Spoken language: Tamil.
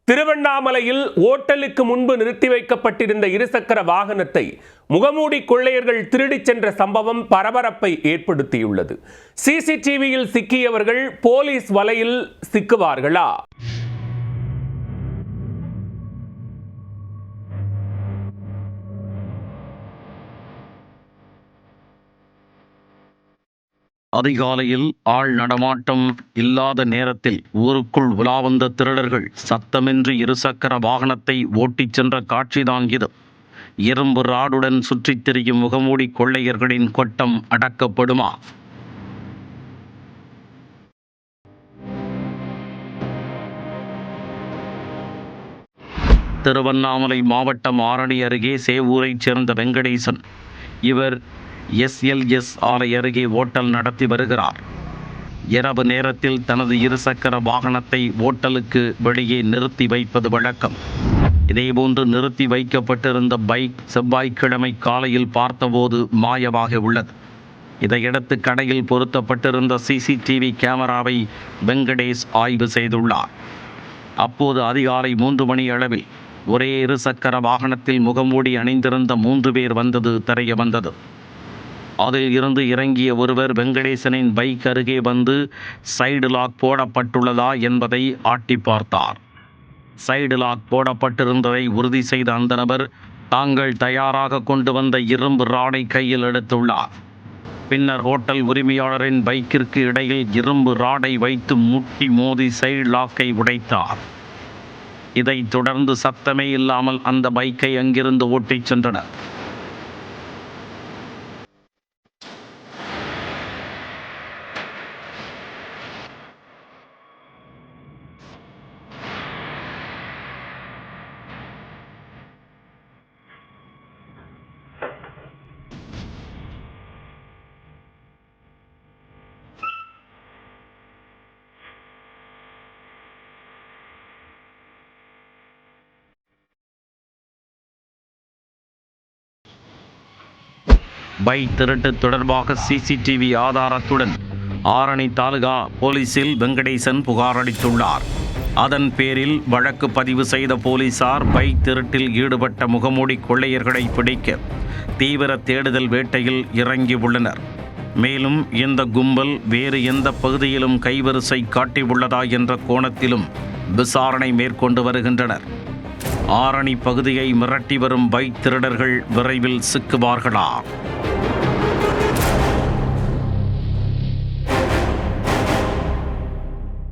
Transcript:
திருவண்ணாமலையில் ஓட்டலுக்கு முன்பு நிறுத்தி வைக்கப்பட்டிருந்த இருசக்கர வாகனத்தை முகமூடி கொள்ளையர்கள் திருடிச் சென்ற சம்பவம் பரபரப்பை ஏற்படுத்தியுள்ளது. சிசிடிவியில் சிக்கியவர்கள் போலீஸ் வலையில் சிக்குவார்களா? அதிகாலையில் ஆள் நடமாட்டம் இல்லாத நேரத்தில் ஊருக்குள் உலா வந்த திருடர்கள் சத்தமின்றி இருசக்கர வாகனத்தை ஓட்டிச் சென்ற காட்சிதான் இது. இரும்பு ராடுடன் சுற்றித் திரியும் முகமூடி கொள்ளையர்களின் கொட்டம் அடக்கப்படுமா? திருவண்ணாமலை மாவட்டம் ஆரணி அருகே சேவூரைச் சேர்ந்த வெங்கடேசன். இவர் SLS ஆலை அருகே ஓட்டல் நடத்தி வருகிறார். இரவு நேரத்தில் தனது இருசக்கர வாகனத்தை ஓட்டலுக்கு வெளியே நிறுத்தி வைப்பது வழக்கம். இதேபோன்று நிறுத்தி வைக்கப்பட்டிருந்த பைக் செவ்வாய்க்கிழமை காலையில் பார்த்தபோது மாயமாக உள்ளது. இதையடுத்து கடையில் பொருத்தப்பட்டிருந்த CCTV கேமராவை வெங்கடேஷ் ஆய்வு செய்துள்ளார். அப்போது அதிகாலை 3 மணி அளவில் ஒரே இருசக்கர வாகனத்தில் முகமூடி அணிந்திருந்த 3 பேர் வந்தது தெரிய வந்தது. அதில் இருந்து இறங்கிய ஒருவர் வெங்கடேசனின் பைக் அருகே வந்து சைடு லாக் போடப்பட்டுள்ளதா என்பதை ஆட்டி பார்த்தார். சைடு லாக் போடப்பட்டிருந்ததை உறுதி செய்த அந்த நபர் தாங்கள் தயாராக கொண்டு வந்த இரும்பு ராடை கையில் எடுத்துள்ளார். பின்னர் ஹோட்டல் உரிமையாளரின் பைக்கிற்கு இடையில் இரும்பு ராடை வைத்து முட்டி மோதி சைடு லாக்கை உடைத்தார். இதைத் தொடர்ந்து சத்தமே இல்லாமல் அந்த பைக்கை அங்கிருந்து ஓட்டிச் சென்றனர். பைக் திருட்டு தொடர்பாக CCTV ஆதாரத்துடன் ஆரணி தாலுகா போலீசில் வெங்கடேசன் புகார் அளித்துள்ளார். அதன் பேரில் வழக்கு பதிவு செய்த போலீசார் பைக் திருட்டில் ஈடுபட்ட முகமூடி கொள்ளையர்களை பிடிக்க தீவிர தேடுதல் வேட்டையில் இறங்கியுள்ளனர். மேலும் இந்த கும்பல் வேறு எந்த பகுதியிலும் கைவரிசை காட்டியுள்ளதா என்ற கோணத்திலும் விசாரணை மேற்கொண்டு வருகின்றனர். ஆரணி பகுதியை மிரட்டி வரும் பைக் திருடர்கள் விரைவில் சிக்குவார்களா?